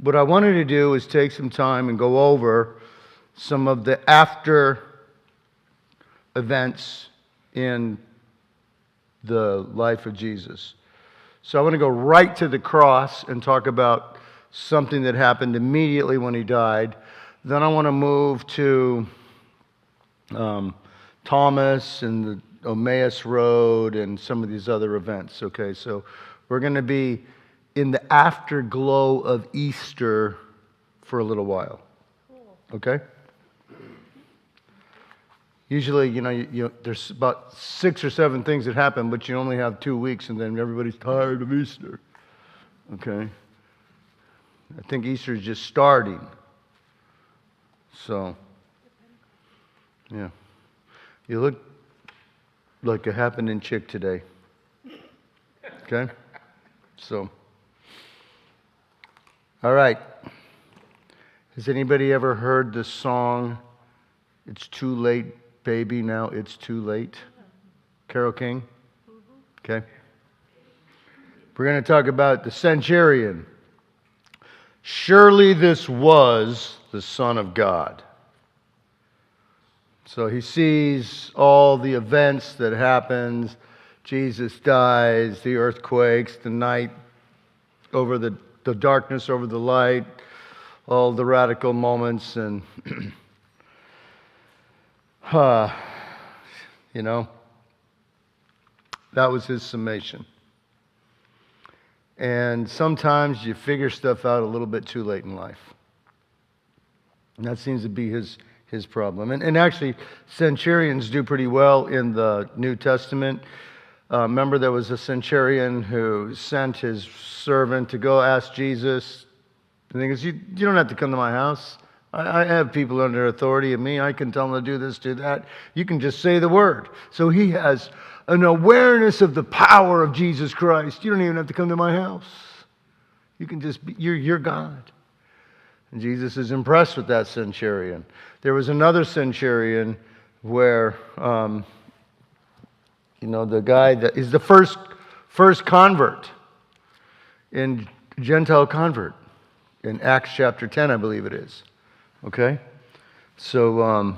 what I wanted to do is take some time and go over some of the after events in the life of Jesus. So I want to go right to the cross and talk about something that happened immediately when he died. Then I want to move to Thomas and the Emmaus Road and some of these other events. Okay, so we're going to be in the afterglow of Easter for a little while. Okay? Usually, there's about 6 or 7 things that happen, but you only have 2 weeks, and then everybody's tired of Easter. Okay? I think Easter is just starting. So, yeah. You look like a happening chick today. Okay? So, all right. Has anybody ever heard the song, "It's Too Late, Baby, Now It's Too Late"? Carole King? Okay. We're going to talk about the centurion. Surely this was the Son of God. So he sees all the events that happens. Jesus dies, the earthquakes, the night over the darkness over the light, all the radical moments, and that was his summation. And sometimes you figure stuff out a little bit too late in life. And that seems to be his problem. And actually, centurions do pretty well in the New Testament. Remember, there was a centurion who sent his servant to go ask Jesus. And he goes, you don't have to come to my house. I have people under authority of me. I can tell them to do this, do that. You can just say the word. So he has an awareness of the power of Jesus Christ. You don't even have to come to my house. You can just be, you're God. And Jesus is impressed with that centurion. There was another centurion where, the guy that is the first convert, Gentile convert, in Acts chapter 10, I believe it is. Okay? So,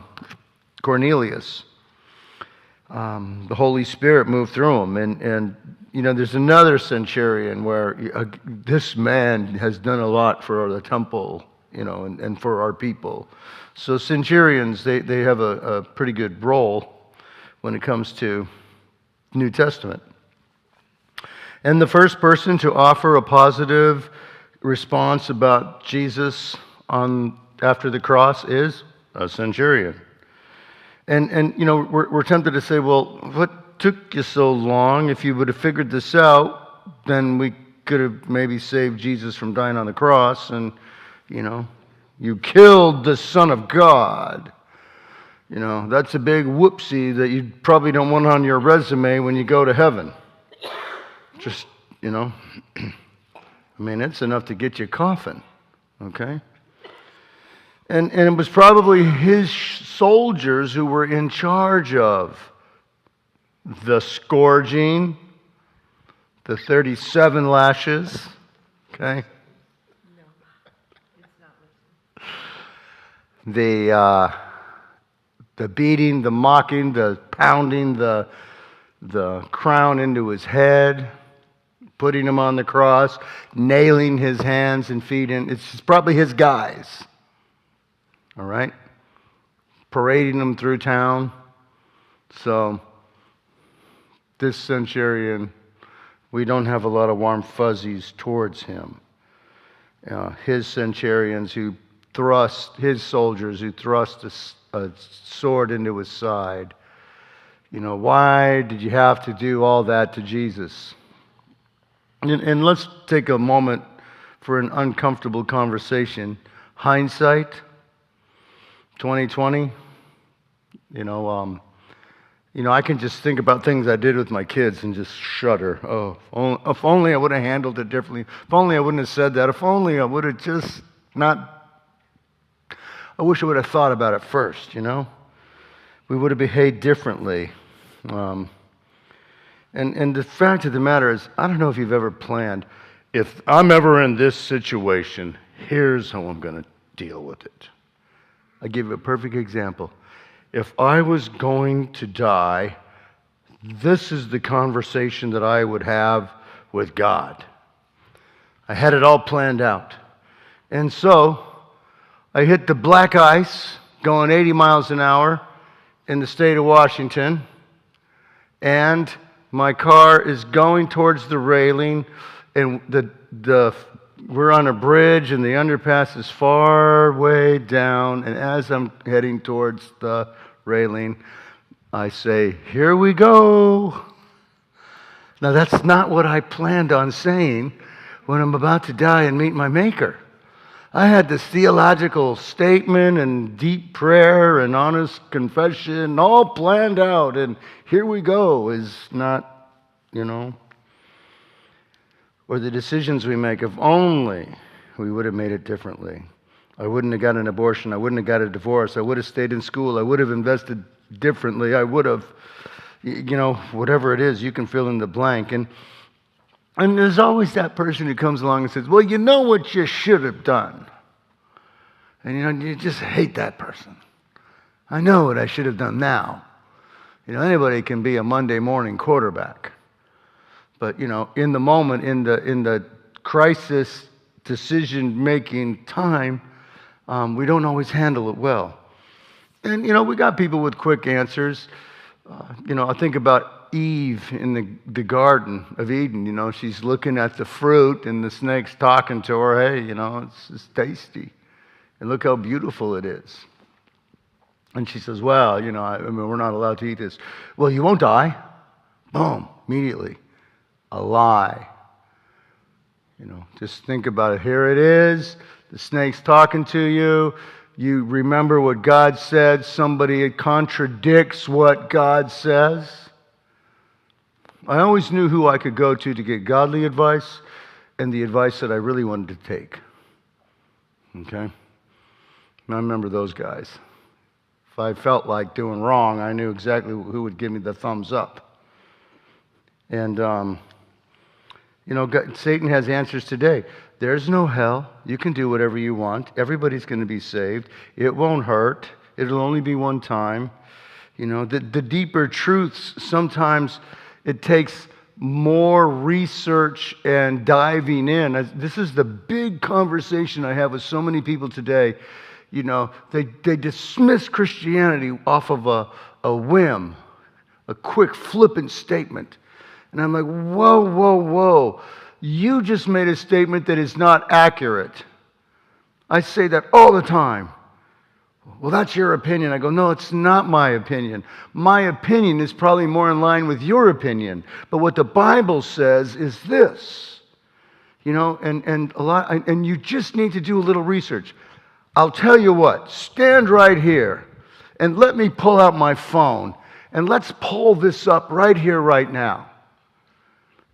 Cornelius, the Holy Spirit moved through him. And there's another centurion where this man has done a lot for the temple, and for our people. So centurions, they have a pretty good role when it comes to New Testament. And the first person to offer a positive response about Jesus after the cross is a centurion. And we're tempted to say, well, what took you so long? If you would have figured this out, then we could have maybe saved Jesus from dying on the cross, and you killed the Son of God. That's a big whoopsie that you probably don't want on your resume when you go to heaven. Just, it's enough to get you a coffin, okay? And it was probably his soldiers who were in charge of the scourging, the 37 lashes, okay? The beating, the mocking, the pounding, the crown into his head, putting him on the cross, nailing his hands and feet in. It's probably his guys. All right? Parading them through town. So, this centurion, we don't have a lot of warm fuzzies towards him. His centurions his soldiers who thrust a sword into his side. Why did you have to do all that to Jesus? And let's take a moment for an uncomfortable conversation. Hindsight, 2020. I can just think about things I did with my kids and just shudder. Oh, if only I would have handled it differently. If only I wouldn't have said that. If only I would have just not. I wish I would have thought about it first, We would have behaved differently. And the fact of the matter is, I don't know if you've ever planned, if I'm ever in this situation, Here's how I'm going to deal with it. I give you a perfect example. If I was going to die, this is the conversation that I would have with God. I had it all planned out. And so I hit the black ice going 80 miles an hour in the state of Washington, and my car is going towards the railing, and we're on a bridge, and the underpass is far way down, and as I'm heading towards the railing, I say, "Here we go." Now, that's not what I planned on saying when I'm about to die and meet my Maker. I had this theological statement and deep prayer and honest confession all planned out, and here we go is not, or the decisions we make. If only we would have made it differently. I wouldn't have got an abortion. I wouldn't have got a divorce. I would have stayed in school. I would have invested differently. I would have, whatever it is, you can fill in the blank. And there's always that person who comes along and says, "Well, you know what you should have done." And you just hate that person. I know what I should have done now. Anybody can be a Monday morning quarterback. But, in the moment, in the crisis decision-making time, we don't always handle it well. And, we got people with quick answers. I think about Eve in the Garden of Eden. She's looking at the fruit, and the snake's talking to her. Hey, it's tasty. And look how beautiful it is. And she says, "Well, we're not allowed to eat this." "Well, you won't die." Boom, immediately. A lie. Just think about it. Here it is. The snake's talking to you. You remember what God said. Somebody contradicts what God says. I always knew who I could go to get godly advice and the advice that I really wanted to take. Okay? I remember those guys. If I felt like doing wrong, I knew exactly who would give me the thumbs up. And, Satan has answers today. There's no hell. You can do whatever you want. Everybody's going to be saved. It won't hurt. It'll only be one time. The deeper truths, sometimes it takes more research and diving in. This is the big conversation I have with so many people today. They dismiss Christianity off of a whim, a quick, flippant statement. And I'm like, whoa, whoa, whoa. You just made a statement that is not accurate. I say that all the time. "Well, that's your opinion." I go, "No, it's not my opinion. My opinion is probably more in line with your opinion. But what the Bible says is this." And you just need to do a little research. I'll tell you what, stand right here and let me pull out my phone and let's pull this up right here, right now.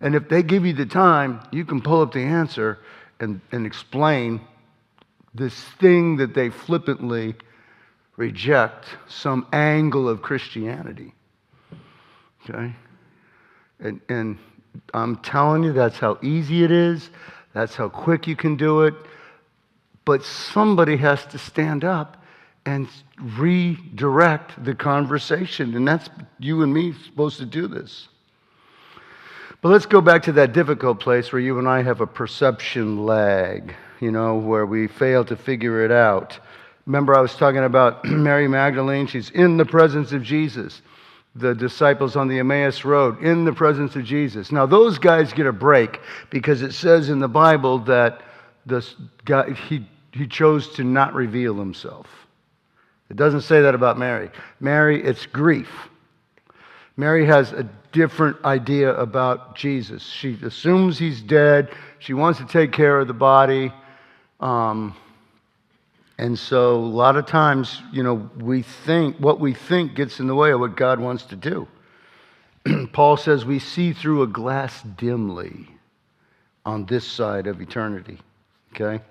And if they give you the time, you can pull up the answer and explain this thing that they flippantly reject, some angle of Christianity. Okay? And I'm telling you, that's how easy it is. That's how quick you can do it. But somebody has to stand up and redirect the conversation. And that's you and me supposed to do this. But let's go back to that difficult place where you and I have a perception lag, where we fail to figure it out. Remember, I was talking about Mary Magdalene. She's in the presence of Jesus. The disciples on the Emmaus Road, in the presence of Jesus. Now, those guys get a break because it says in the Bible that this guy, he chose to not reveal himself. It doesn't say that about Mary. Mary, it's grief. Mary has a different idea about Jesus. She assumes he's dead. She wants to take care of the body. And so a lot of times, we think what we think gets in the way of what God wants to do. Paul says we see through a glass dimly on this side of eternity. Okay?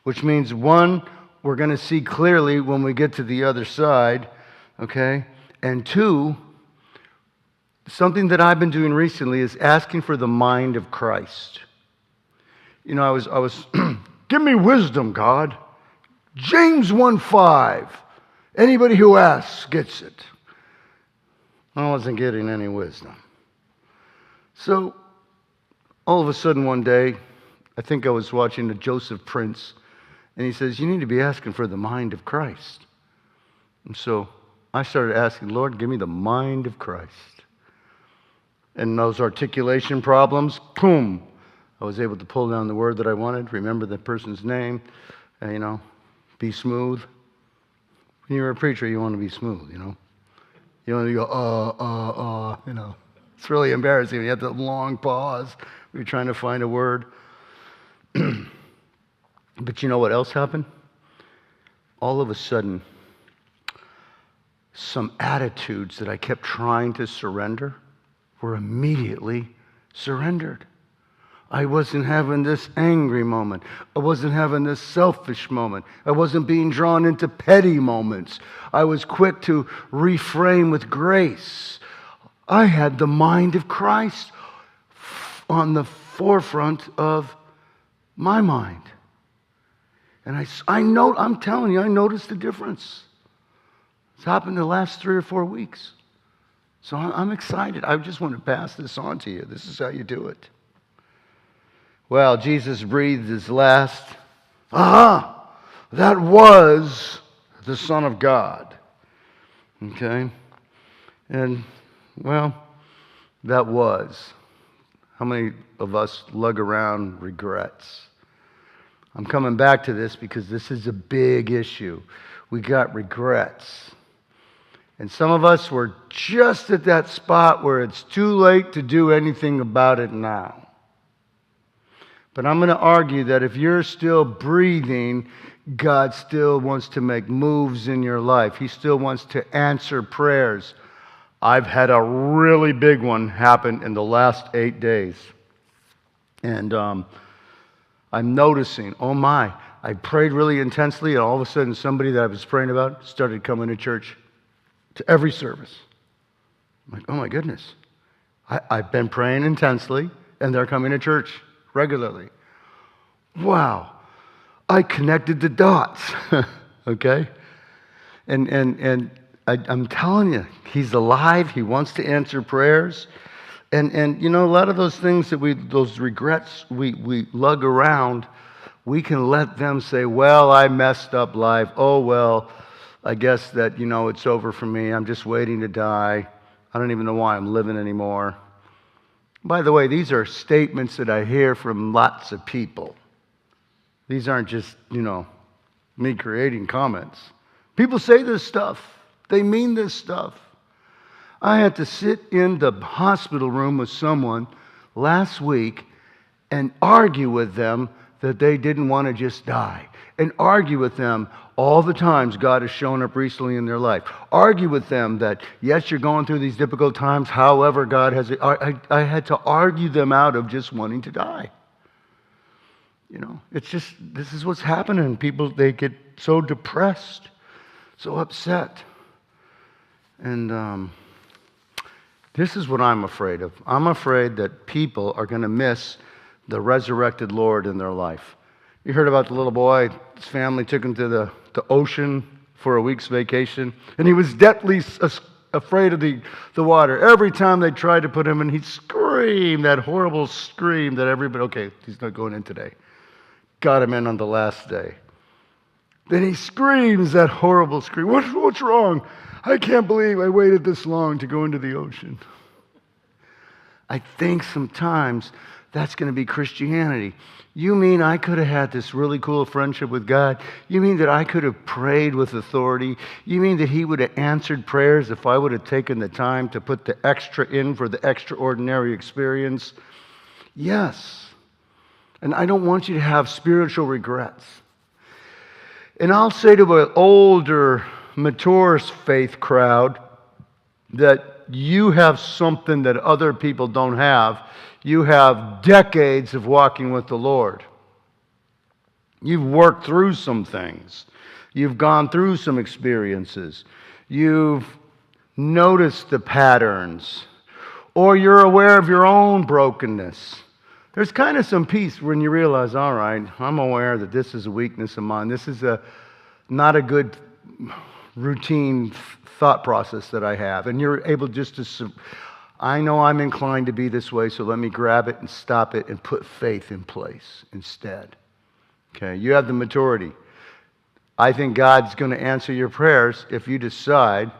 Which means, one, we're going to see clearly when we get to the other side. Okay? And two, something that I've been doing recently is asking for the mind of Christ. I was Give me wisdom, God. James 1:5. Anybody who asks gets it. I wasn't getting any wisdom. So, all of a sudden one day, I think I was watching the Joseph Prince, and he says, you need to be asking for the mind of Christ. And so I started asking, Lord, give me the mind of Christ. And those articulation problems, boom, I was able to pull down the word that I wanted, remember the person's name, and, be smooth. When you're a preacher, you want to be smooth, You want to go, It's really embarrassing when you have that long pause when you're trying to find a word. But you know what else happened? All of a sudden, some attitudes that I kept trying to surrender were immediately surrendered. I wasn't having this angry moment. I wasn't having this selfish moment. I wasn't being drawn into petty moments. I was quick to reframe with grace. I had the mind of Christ on the forefront of my mind. And I'm telling you, I noticed the difference. It's happened the last 3 or 4 weeks. So I'm excited. I just want to pass this on to you. This is how you do it. Well, Jesus breathed his last. That was the Son of God. Okay? And, well, that was. How many of us lug around regrets? I'm coming back to this because this is a big issue. We got regrets. And some of us were just at that spot where it's too late to do anything about it now. But I'm going to argue that if you're still breathing, God still wants to make moves in your life. He still wants to answer prayers. I've had a really big one happen in the last 8 days. And I'm noticing, oh my, I prayed really intensely, and all of a sudden somebody that I was praying about started coming to church to every service. I'm like, oh my goodness. I've been praying intensely, and they're coming to church regularly. Wow. I connected the dots. Okay? And I'm telling you, he's alive. He wants to answer prayers. And a lot of those things those regrets we lug around, we can let them say, well, I messed up life. Oh, well, I guess that, it's over for me. I'm just waiting to die. I don't even know why I'm living anymore. By the way, these are statements that I hear from lots of people. These aren't just, me creating comments. People say this stuff. They mean this stuff. I had to sit in the hospital room with someone last week and argue with them that they didn't want to just die. And argue with them all the times God has shown up recently in their life. Argue with them that, yes, you're going through these difficult times, however, God has... I had to argue them out of just wanting to die. It's just, this is what's happening. People, they get so depressed, so upset. And this is what I'm afraid of. I'm afraid that people are going to miss the resurrected Lord in their life. You heard about the little boy, his family took him to the ocean for a week's vacation, and he was deathly afraid of the water. Every time they tried to put him in, he'd scream, that horrible scream that everybody, okay, he's not going in today. Got him in on the last day. Then he screams that horrible scream. What's wrong? I can't believe I waited this long to go into the ocean. I think sometimes that's going to be Christianity. You mean I could have had this really cool friendship with God? You mean that I could have prayed with authority? You mean that he would have answered prayers if I would have taken the time to put the extra in for the extraordinary experience? Yes. And I don't want you to have spiritual regrets. And I'll say to an older, mature faith crowd that you have something that other people don't have. You have decades of walking with the Lord. You've worked through some things. You've gone through some experiences. You've noticed the patterns. Or you're aware of your own brokenness. There's kind of some peace when you realize, all right, I'm aware that this is a weakness of mine. This is not a good routine thought process that I have. And you're able just to, I know I'm inclined to be this way, so let me grab it and stop it and put faith in place instead. Okay, you have the maturity. I think God's going to answer your prayers if you decide,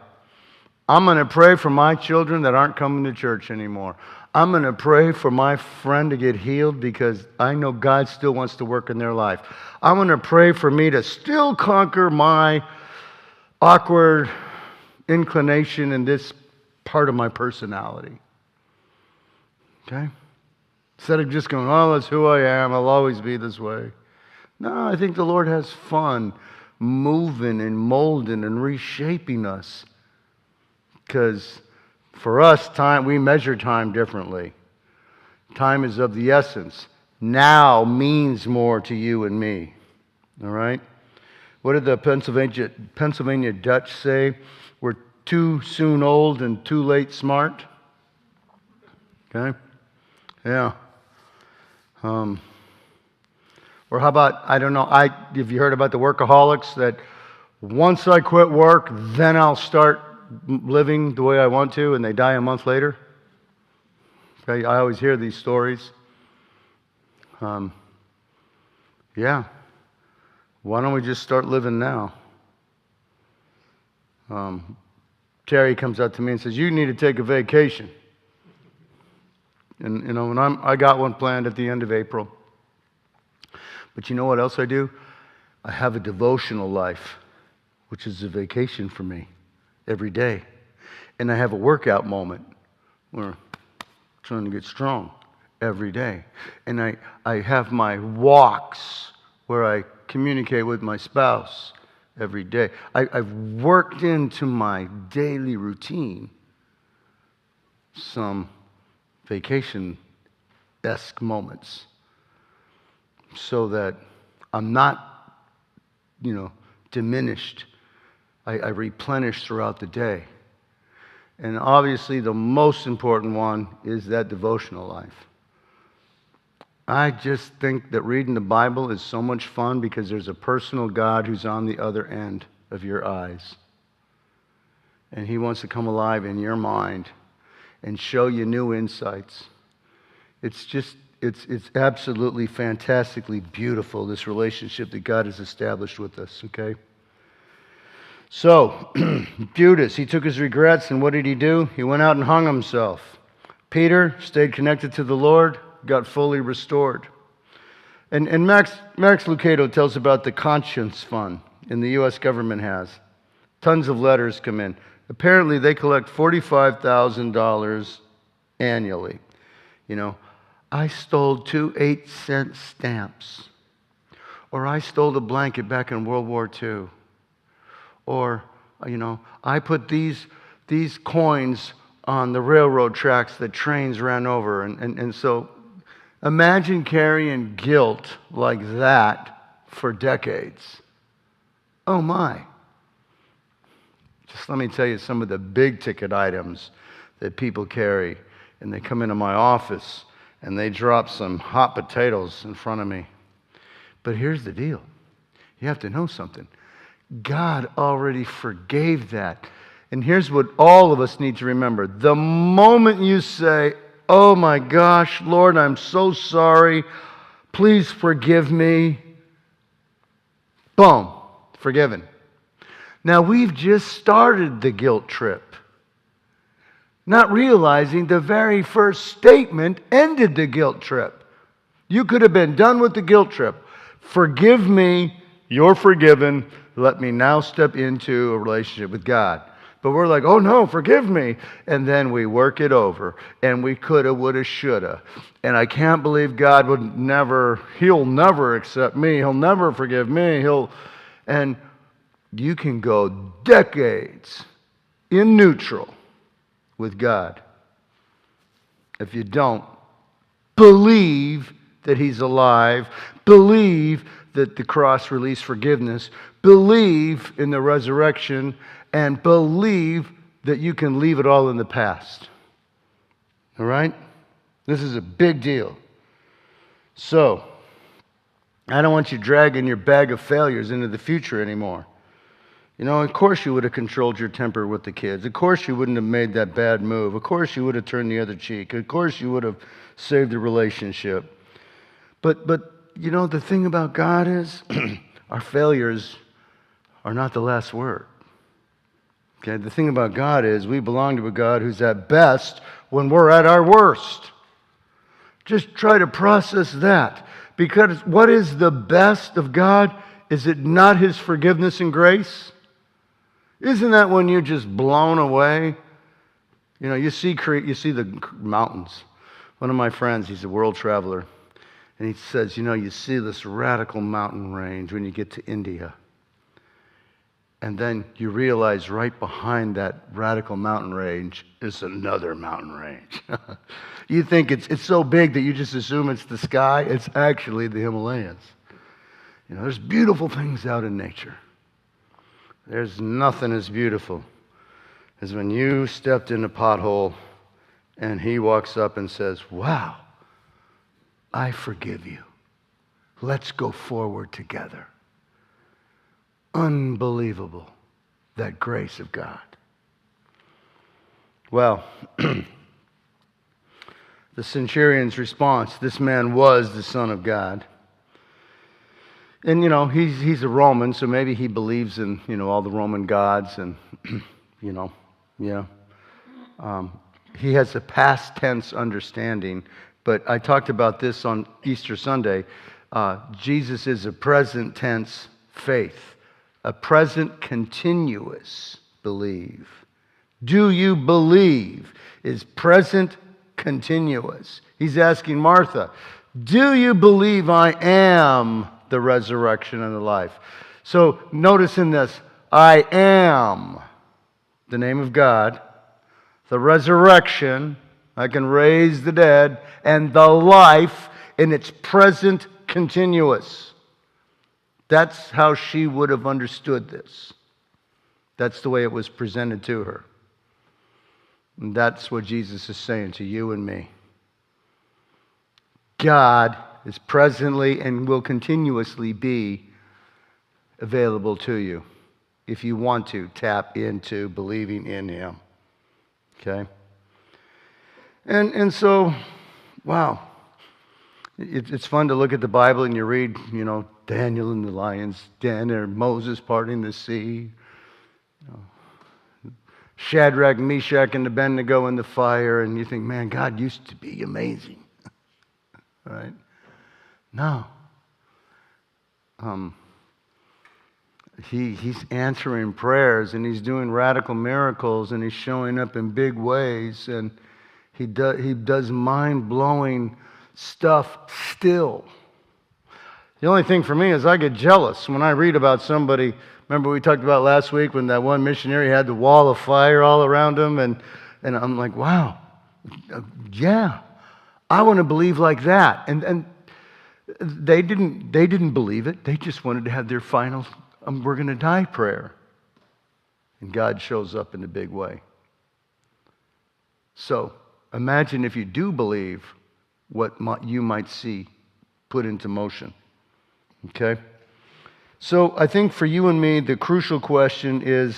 I'm going to pray for my children that aren't coming to church anymore. I'm going to pray for my friend to get healed because I know God still wants to work in their life. I'm going to pray for me to still conquer my awkward inclination in this part of my personality. Okay? Instead of just going, oh, that's who I am, I'll always be this way. No, I think the Lord has fun moving and molding and reshaping us. Because for us, time, we measure time differently. Time is of the essence. Now means more to you and me. All right? What did the Pennsylvania Dutch say? We're too soon old and too late smart. Okay? Yeah. Or how about, I don't know, have you heard about the workaholics that once I quit work, then I'll start living the way I want to, and they die a month later? Okay, I always hear these stories. Yeah. Why don't we just start living now? Terry comes up to me and says, you need to take a vacation. And, and I got one planned at the end of April. But you know what else I do? I have a devotional life, which is a vacation for me every day. And I have a workout moment where I'm trying to get strong every day. And I have my walks where I communicate with my spouse every day. I've worked into my daily routine some vacation-esque moments so that I'm not, diminished. I replenish throughout the day. And obviously the most important one is that devotional life. I just think that reading the Bible is so much fun because there's a personal God who's on the other end of your eyes. And He wants to come alive in your mind and show you new insights. It's absolutely fantastically beautiful, this relationship that God has established with us, okay? So, Judas, he took his regrets, and what did he do? He went out and hung himself. Peter stayed connected to the Lord, got fully restored. And Max Lucado tells about the Conscience Fund and the U.S. government has. Tons of letters come in. Apparently, they collect $45,000 annually. I stole 2 8-cent stamps. Or I stole a blanket back in World War II. Or, I put these coins on the railroad tracks that trains ran over. And so imagine carrying guilt like that for decades. Oh my. Just let me tell you some of the big ticket items that people carry. And they come into my office and they drop some hot potatoes in front of me. But here's the deal. You have to know something. God already forgave that. And here's what all of us need to remember. The moment you say, oh my gosh, Lord, I'm so sorry. Please forgive me. Boom, forgiven. Now we've just started the guilt trip. Not realizing the very first statement ended the guilt trip. You could have been done with the guilt trip. Forgive me, you're forgiven. Let me now step into a relationship with God. But we're like, oh no, forgive me. And then we work it over. And we coulda, woulda, shoulda. And I can't believe God He'll never accept me. He'll never forgive me. And you can go decades in neutral with God. If you don't, believe that He's alive, believe that the cross released forgiveness, believe in the resurrection, and believe that you can leave it all in the past. All right? This is a big deal. So, I don't want you dragging your bag of failures into the future anymore. You know, of course you would have controlled your temper with the kids. Of course you wouldn't have made that bad move. Of course you would have turned the other cheek. Of course you would have saved the relationship. But you know, the thing about God is our failures are not the last word. Okay, the thing about God is we belong to a God who's at best when we're at our worst. Just try to process that. Because what is the best of God? Is it not His forgiveness and grace? Isn't that when you're just blown away? You know, you see the mountains. One of my friends, he's a world traveler, and he says, you know, you see this radical mountain range when you get to India. And then you realize right behind that radical mountain range is another mountain range. You think it's so big that you just assume it's the sky. It's actually the Himalayas. You know, there's beautiful things out in nature. There's nothing as beautiful as when you stepped in a pothole and He walks up and says, wow, I forgive you. Let's go forward together. Unbelievable, that grace of God. Well, the centurion's response, this man was the Son of God. And, you know, he's a Roman, so maybe he believes in, you know, all the Roman gods and, you know, yeah. He has a past tense understanding, but I talked about this on Easter Sunday. Jesus is a present tense faith, a present continuous believe. Do you believe is present continuous. He's asking Martha, do you believe I am the resurrection and the life? So notice in this, I am the name of God, the resurrection, I can raise the dead, and the life in its present continuous. That's how she would have understood this. That's the way it was presented to her. And that's what Jesus is saying to you and me. God is presently and will continuously be available to you if you want to tap into believing in Him. Okay? And so, wow. It's fun to look at the Bible and you read, you know, Daniel in the lion's den or Moses parting the sea. You know, Shadrach, Meshach, and Abednego in the fire, and you think, man, God used to be amazing. Right? No. He's answering prayers, and He's doing radical miracles, and He's showing up in big ways, and He does mind-blowing stuff still. The only thing for me is I get jealous when I read about somebody. Remember we talked about last week when that one missionary had the wall of fire all around him, and I'm like, wow, yeah, I want to believe like that. And they didn't believe it. They just wanted to have their final we're going to die prayer. And God shows up in a big way. So imagine if you do believe what you might see put into motion. Okay? So I think for you and me, the crucial question is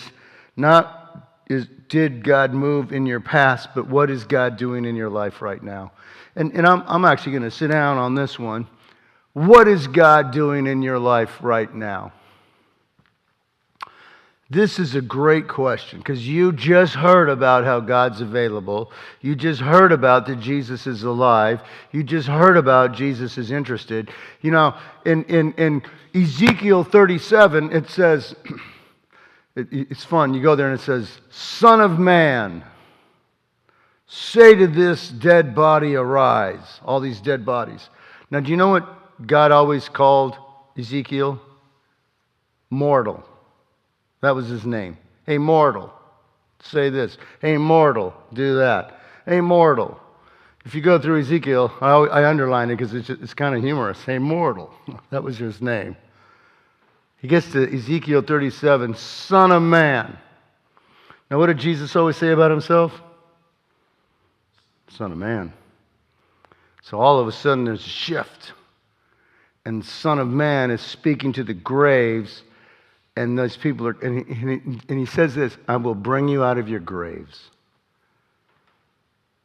did God move in your past, but what is God doing in your life right now? And I'm actually going to sit down on this one. What is God doing in your life right now? This is a great question because you just heard about how God's available. You just heard about that Jesus is alive. You just heard about Jesus is interested. You know, in Ezekiel 37, it says, it's fun. You go there and it says, Son of man, say to this dead body, arise. All these dead bodies. Now, do you know what God always called Ezekiel? Mortal. That was his name. Hey, mortal, say this. Hey, mortal, do that. Hey, mortal. If you go through Ezekiel, I underline it because it's kind of humorous. Hey, mortal. That was his name. He gets to Ezekiel 37, Son of man. Now, what did Jesus always say about himself? Son of man. So all of a sudden there's a shift. and Son of Man is speaking to the graves, and those people are, and he says this, I will bring you out of your graves.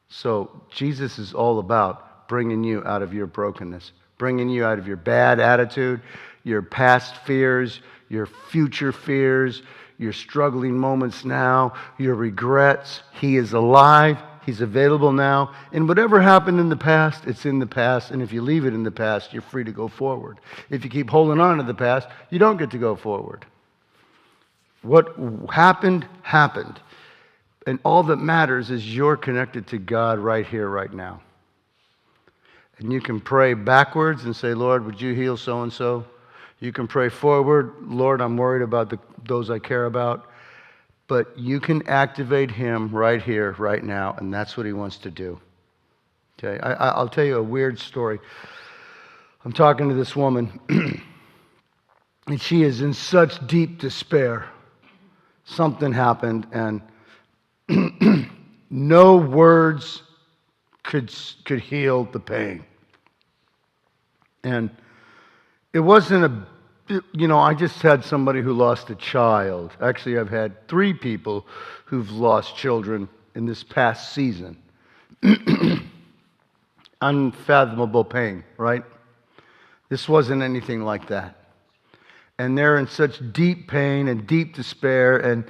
So Jesus is all about bringing you out of your brokenness, bringing you out of your bad attitude, your past fears, your future fears, your struggling moments now, your regrets. He is alive. He's available now. And whatever happened in the past, it's in the past. And if you leave it in the past, you're free to go forward. If you keep holding on to the past, you don't get to go forward. What happened, happened. And all that matters is you're connected to God right here, right now. And you can pray backwards and say, Lord, would you heal so-and-so? You can pray forward, Lord, I'm worried about those I care about. But you can activate him right here, right now, and that's what he wants to do. Okay, I'll tell you a weird story. I'm talking to this woman, and she is in such deep despair. Something happened, and no words could heal the pain. And it wasn't I just had somebody who lost a child. Actually, I've had 3 people who've lost children in this past season. Unfathomable pain, right? This wasn't anything like that. And they're in such deep pain and deep despair, and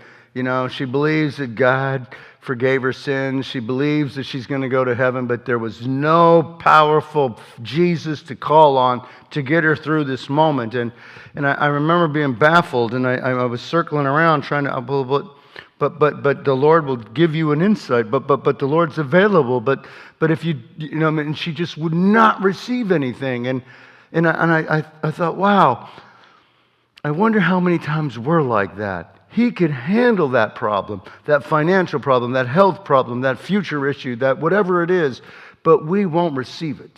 she believes that God forgave her sins. She believes that she's going to go to heaven, but there was no powerful Jesus to call on to get her through this moment. And I remember being baffled, and I was circling around trying to, but the Lord will give you an insight. But the Lord's available. But if and she just would not receive anything. And I thought, wow, I wonder how many times we're like that. He could handle that problem, that financial problem, that health problem, that future issue, that whatever it is, but we won't receive it.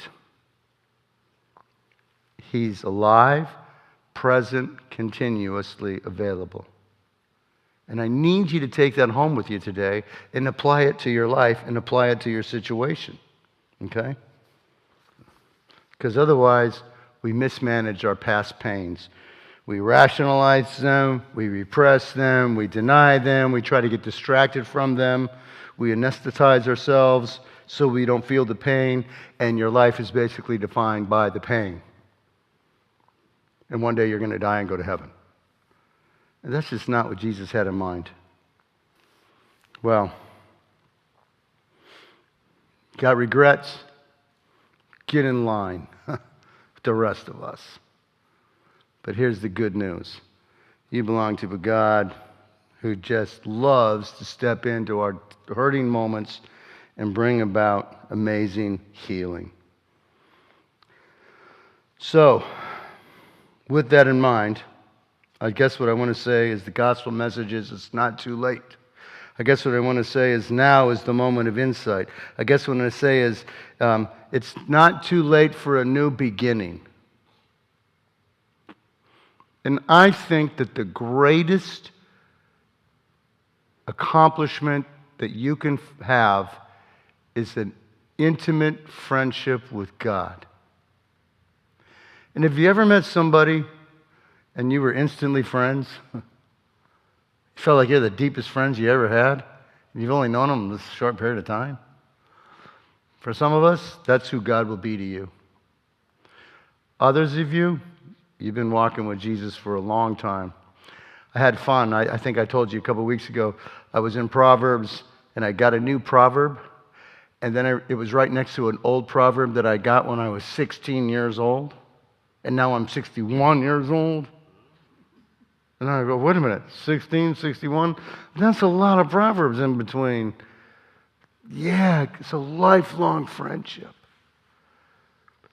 He's alive, present, continuously available. And I need you to take that home with you today and apply it to your life and apply it to your situation. Okay? Because otherwise, we mismanage our past pains. We rationalize them, we repress them, we deny them, we try to get distracted from them, we anesthetize ourselves so we don't feel the pain, and your life is basically defined by the pain. And one day you're going to die and go to heaven. And that's just not what Jesus had in mind. Well, got regrets? Get in line with the rest of us. But here's the good news. You belong to a God who just loves to step into our hurting moments and bring about amazing healing. So, with that in mind, I guess what I want to say is the gospel message is it's not too late. I guess what I want to say is now is the moment of insight. I guess what I want to say is it's not too late for a new beginning. And I think that the greatest accomplishment that you can have is an intimate friendship with God. And have you ever met somebody and you were instantly friends? You felt like you're the deepest friends you ever had, and you've only known them this short period of time? For some of us, that's who God will be to you. Others of you, you've been walking with Jesus for a long time. I had fun. I think I told you a couple of weeks ago, I was in Proverbs, and I got a new proverb, and then it was right next to an old proverb that I got when I was 16 years old, and now I'm 61 years old. And I go, wait a minute, 16, 61? That's a lot of proverbs in between. Yeah, it's a lifelong friendship.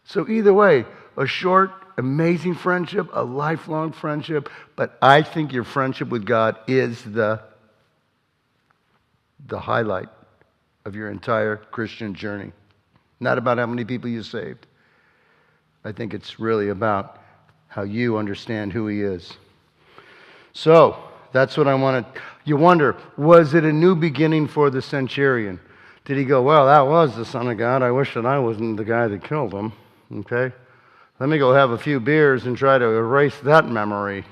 So either way, a short, amazing friendship, a lifelong friendship, but I think your friendship with God is the highlight of your entire Christian journey. Not about how many people you saved. I think it's really about how you understand who He is. So, that's what I wanted. You wonder, was it a new beginning for the centurion? Did he go, well, that was the Son of God. I wish that I wasn't the guy that killed him. Okay? let me go have a few beers and try to erase that memory.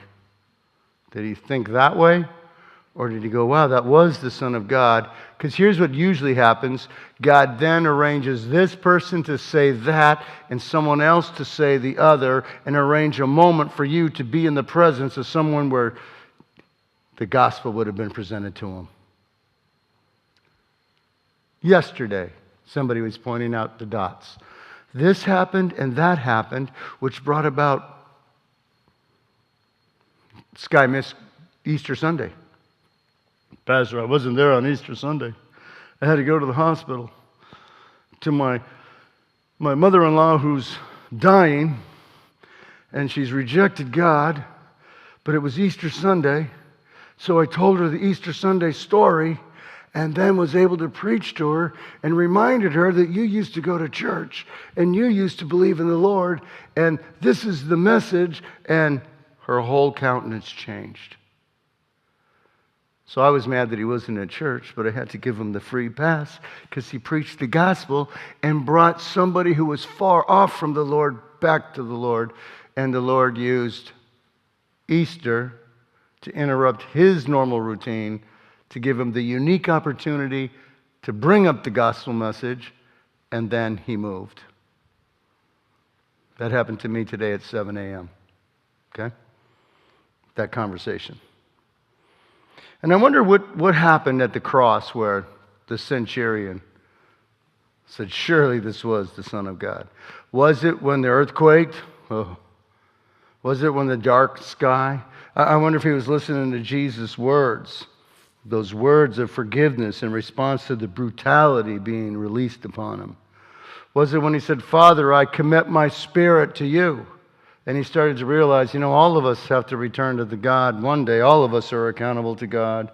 Did he think that way? Or did he go, wow, that was the Son of God? Because here's what usually happens. God then arranges this person to say that and someone else to say the other, and arrange a moment for you to be in the presence of someone where the gospel would have been presented to him. Yesterday, somebody was pointing out the dots. This happened and that happened, which brought about Sky missed Easter Sunday. Pastor, I wasn't there on Easter Sunday. I had to go to the hospital to my mother-in-law who's dying, and she's rejected God, but it was Easter Sunday, so I told her the Easter Sunday story and then was able to preach to her and reminded her that you used to go to church and you used to believe in the Lord, and this is the message, and her whole countenance changed. So I was mad that he wasn't at church, but I had to give him the free pass because he preached the gospel and brought somebody who was far off from the Lord back to the Lord. And the Lord used Easter to interrupt his normal routine, to give him the unique opportunity to bring up the gospel message, and then he moved. That happened to me today at 7 a.m. Okay? That conversation. And I wonder what happened at the cross where the centurion said, surely this was the Son of God. Was it when the earth quaked? Oh. Was it when the dark sky? I wonder if he was listening to Jesus' words, those words of forgiveness in response to the brutality being released upon him. Was it when he said, Father, I commit my spirit to you? And he started to realize, all of us have to return to the God one day. All of us are accountable to God.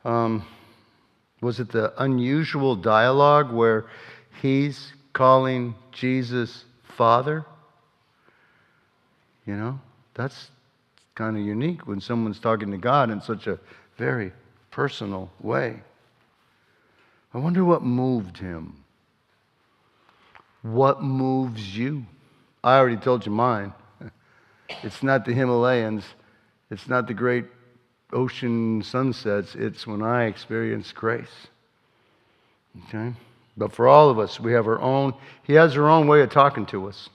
Was it the unusual dialogue where he's calling Jesus Father? That's kind of unique when someone's talking to God in such a very personal way. I wonder what moved him. What moves you? I already told you mine. It's not the Himalayas. It's not the great ocean sunsets. It's when I experience grace. Okay? But for all of us, we have our own. He has our own way of talking to us.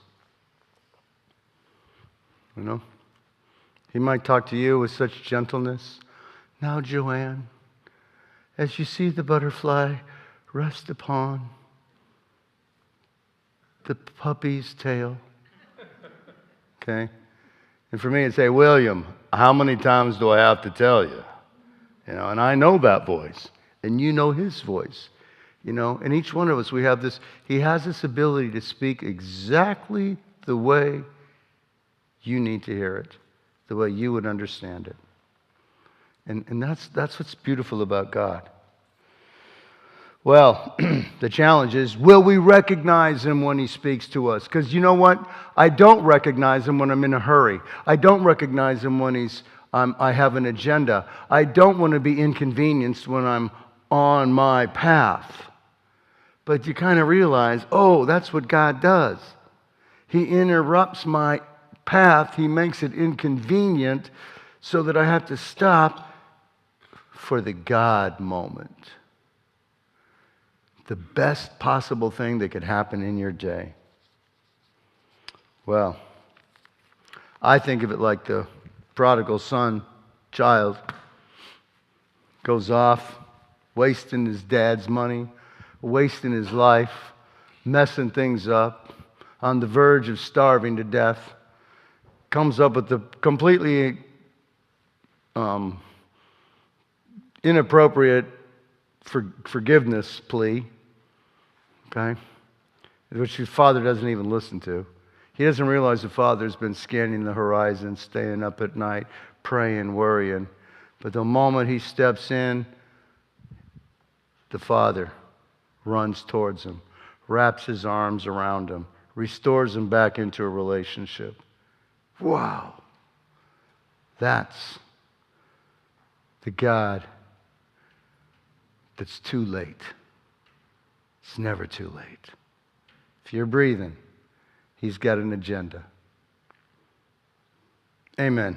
He might talk to you with such gentleness. Now, Joanne, as you see the butterfly rest upon the puppy's tail. Okay? And for me, it'd say, William, how many times do I have to tell you? And I know that voice. And you know his voice. And each one of us, we have this, he has this ability to speak exactly the way you need to hear it, the way you would understand it. And that's what's beautiful about God. Well, the challenge is, will we recognize him when he speaks to us? Because you know what? I don't recognize him when I'm in a hurry. I don't recognize him when I have an agenda. I don't want to be inconvenienced when I'm on my path. But you kind of realize, that's what God does. He interrupts my path. He makes it inconvenient so that I have to stop for the God moment. The best possible thing that could happen in your day. Well, I think of it like the prodigal child goes off, wasting his dad's money, wasting his life, messing things up, on the verge of starving to death, comes up with the completely inappropriate forgiveness plea. Okay? Which his father doesn't even listen to. He doesn't realize the father's been scanning the horizon, staying up at night, praying, worrying. But the moment he steps in, the father runs towards him, wraps his arms around him, restores him back into a relationship. Wow. That's the God that's too late. It's never too late. If you're breathing, He's got an agenda. Amen.